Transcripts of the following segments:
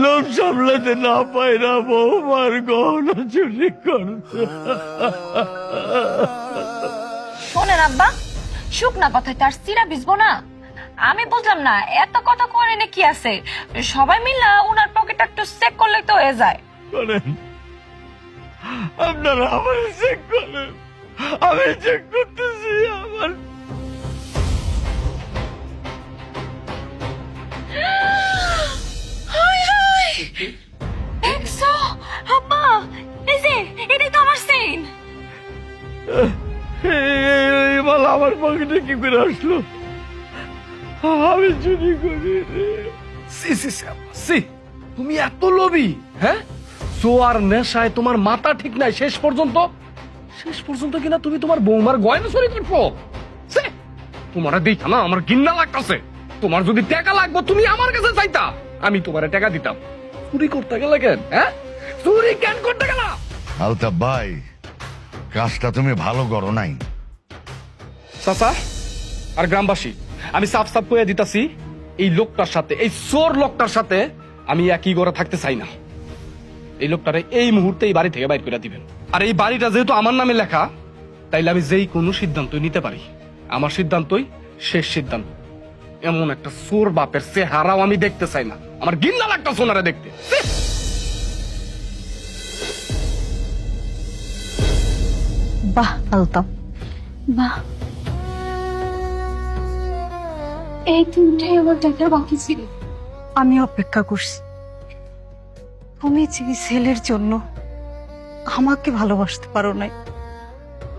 লোভ সামলাতে না পাই না বৌমার গহনা চুরি করছে। শোনেন আব্বা, শুকনা কথায় তার চিরা ভিজবো না। আমি বুঝলাম না এত কথা করে কি আছে, সবাই মিলে উনার পকেটটা একটু চেক করলে তো হয়ে যায়। করেন, আপনারা আমার চেক করেন, আমি চেক করতেছি। আমার দেখছো আব্বা, এই যে এটাই তো আমার চেইন। এই মাল আমার পকেটে কি করে আসলো? আমি চুরি করি রে। তুমি এত লোভী, হ্যাঁ? জোয়ার নেশায় তোমার মাথা ঠিক নাই। শেষ পর্যন্ত কিনা তুমি তোমার বৌমার গয়না চুরি করছো। ছি, তোমার দেখা না আমার ঘৃণা লাগতাছে। তোমার যদি টাকা লাগবে তুমি আমার কাছে চাইতা, আমি তোমারে টাকা দিতাম। চুরি করতে গেলে কেন? হ্যাঁ, চুরি কেন করতে গেলা? আলতাফ ভাই, কাজটা তুমি ভালো করো নাই। চাচা আর গ্রামবাসী, আমি সাফ সাফ কইয়া দিতাছি, এই লোকটার সাথে, এই চোর লোকটার সাথে আমি একই ঘরে থাকতে চাই না। এই লোকটারে এই মুহূর্তে এই বাড়ি থেকে বাইর করে দিবেন। আর এই বাড়িটা যেহেতু আমার নামে লেখা, তাইলে আমি যেই কোনো সিদ্ধান্তই নিতে পারি। আমার সিদ্ধান্তই শেষ সিদ্ধান্ত। এমন একটা চোর বাপের চেহারাও আমি দেখতে চাই না। আমার ঘৃণা লাগতা সোনারে দেখতে। বাহ আলতাফ, বাহ, এই তিনটাই আমার দেখার বাকি ছিল। আমি অপেক্ষা করছি। তুমি যে ছেলের জন্য আমাকে ভালোবাসতে পারো নাই,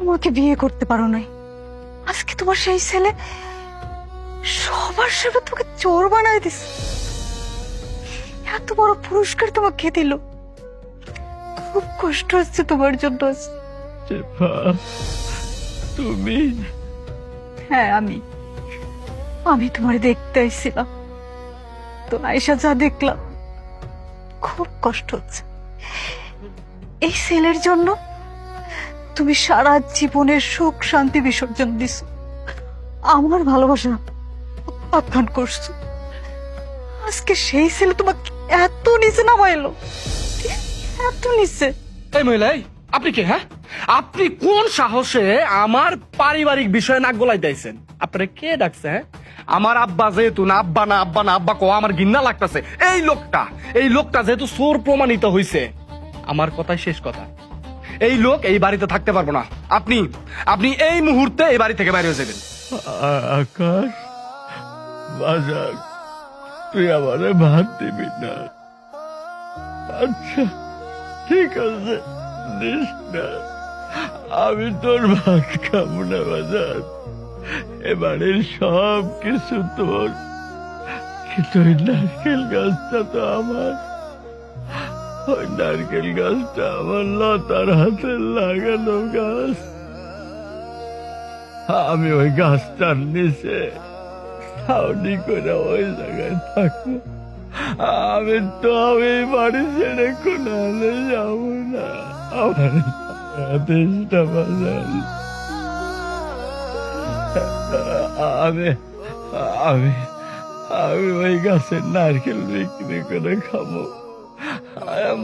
আমাকে বিয়ে করতে পারো নাই, আজকে তোমার সেই ছেলে সবার সাথে তোকে চোর বানায় দিছে। এত বড় পুরস্কার তোমাকে দিল, খুব কষ্ট হচ্ছে তোমার জন্য। শেফা, তুমি? হ্যাঁ, আমি তোমার দেখতে আইছিলাম তো, আয়সা যা দেখলাম খুব কষ্ট হচ্ছে। এই ছেলের জন্য তুমি সারা জীবনের সুখ শান্তি বিসর্জন দিছ, আমার ভালোবাসা আখ্যান করছো। আজকে সেই ছেলে তোমাকে এত নিচে নামাইলো, এত নিচে। এই মহিলা, আপনি কে? হ্যাঁ, আপনি কোন সাহসে আমার পারিবারিক বিষয়ে নাক গলাই দিয়েছেন? আপনারা কে ডাকছে? হ্যাঁ, আমার আব্বা যেহেতু না আব্বা কো, আমার ঘৃণা লাগতেছে। এই লোকটা যেহেতু চোর প্রমাণিত হয়েছে, আমার কথাই শেষ কথা। এই লোক এই বাড়িতে থাকতে পারবো না। আপনি এই মুহূর্তে এই বাড়ি থেকে বাইরে হয়ে যাবেন। আকাশ, বাজার, তুই আমারে ভাত দিবি না? আচ্ছা ঠিক আছে, দিস না। আমি তোর ভাত খাবো না বাজার, এবারের সব কিছু তোর, কিন্তু ওই নারকেল গাছটা তো আমার। ওই নারকেল গাছটা আমার লতার হাতে লাগানো গাছ। আমি ওই গাছটার নিচে ছাউনি করে ওই জায়গায় থাকবো। আমি বাড়ি ছেড়ে কোনালে যাবো না। আমার দেশটা বাজার, আমি আমি আমি ওই গাছের নারকেল বিক্রি করে খাবো,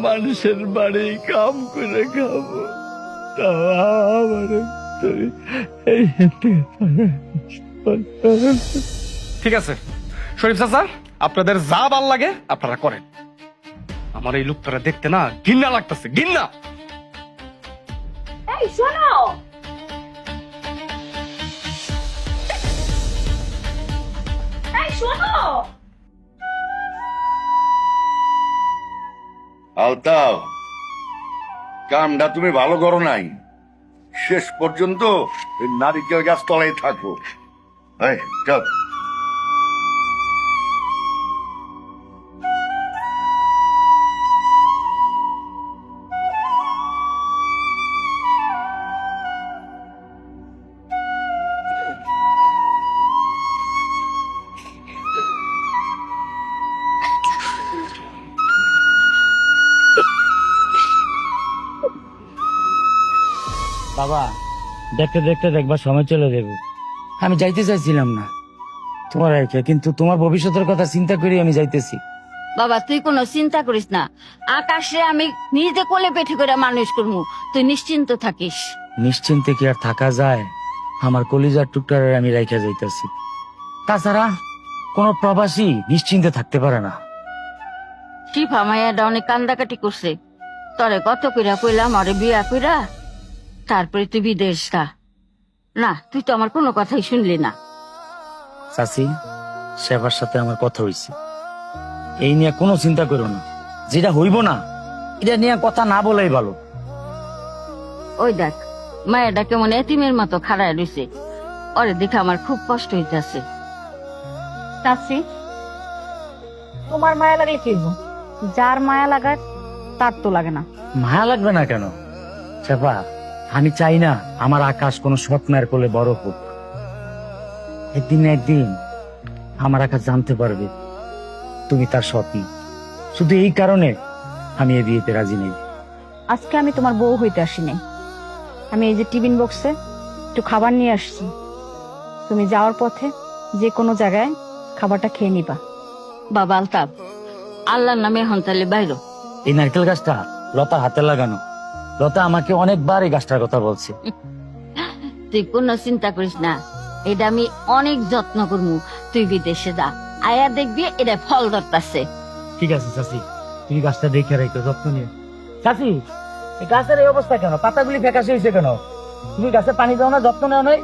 মানুষের বাড়ি কাম করে খাবো। তাও আমার তুই এই ঠিক আছে শরীফ চাচা, আপনাদের যা ভাল লাগে আপনারা করেন। আমার এই লোকটারা দেখতে না ঘৃণা লাগতেছে, ঘৃণা। এই শোনো, এই শোনো, আলতাফ, কামটা তুমি ভালো করো নাই। শেষ পর্যন্ত ওই নারিকেল গাছ তলায় থাকো। এই, চল। বাবা, দেখতে দেখতে দেখবা সময় চলে যাবে। আমি যাইতে চাইছিলাম না তোমার রেখে, কিন্তু তোমার ভবিষ্যতের কথা চিন্তা করে আমি যাইতেছি। বাবা তুই কোনো চিন্তা করিস না, আকাশে আমি নিজে কোলে পেটে করে মানুষ করবো, তুই নিশ্চিন্ত থাকিস। নিশ্চিন্তে কি আর থাকা যায়? আমার কলিজার টুকটারে আমি রাইখা যাইতাছি। তাছাড়া কোনো প্রবাসী নিশ্চিন্তে থাকতে পারে না। শিফা মাইয়াটা অনেক কান্দাকাটি করছে, তরে কত কইরা কইলাম আরে বিয়া কইরা তারপরে তুই বিদেশ যা। না তুই তো আমার কোনো কথাই শুনলি না। চাচি, সেবার সাথে আমার কথা হইছে, এই নিয়ে কোনো চিন্তা করো না। যেটা হইব না এটা নিয়ে কথা না বলাই ভালো। ওই দেখ মায়েরা কেমন এতিমের মতো খাড়ায় রয়েছে, ওরে দেখে আমার খুব কষ্ট হইতেছে। চাচি, তোমার মায়া লাগলে কি হইব? যার মায়া লাগায় তার তো লাগে না। মায়া লাগবে না কেন শেফা? আমি চাই না আমার আকাশ কোনো স্বপ্নের কোলে বড় হোক। একদিন না একদিন আমার আকাশ জানতে পারবে তুমি তার স্বপ্ন। শুধু এই কারণে আমি এই বিয়েতে রাজি নেই। আজকে আমি তোমার বউ হইতে আসিনি, আমি এই যে টিফিন বক্সে একটু খাবার নিয়ে আসছি। তুমি যাওয়ার পথে যে কোনো জায়গায় খাবারটা খেয়ে নিবা। বাবা আলতাফ, আল্লাহর নামে এখন তাহলে বাইরো। এই নারকেল গাছটা লতা হাতে লাগানো। লতা আমাকে অনেকবার এই গাছটার কথা বলছে। তুই কোনো চিন্তা করিস না, এটা আমি অনেক যত্ন করবো। তুই বিদেশে যা, আয়া দেখবি এটা ফল ধরতাছে। ঠিক আছে চাচি, তুমি গাছটা দেখে রাখো, যত্ন নিয়ে। চাচি, এই গাছের এই অবস্থা কেন? পাতাগুলি ফ্যাকাশে হয়েছে কেন? তুমি গাছে পানি দাও না, যত্ন নেও নাই?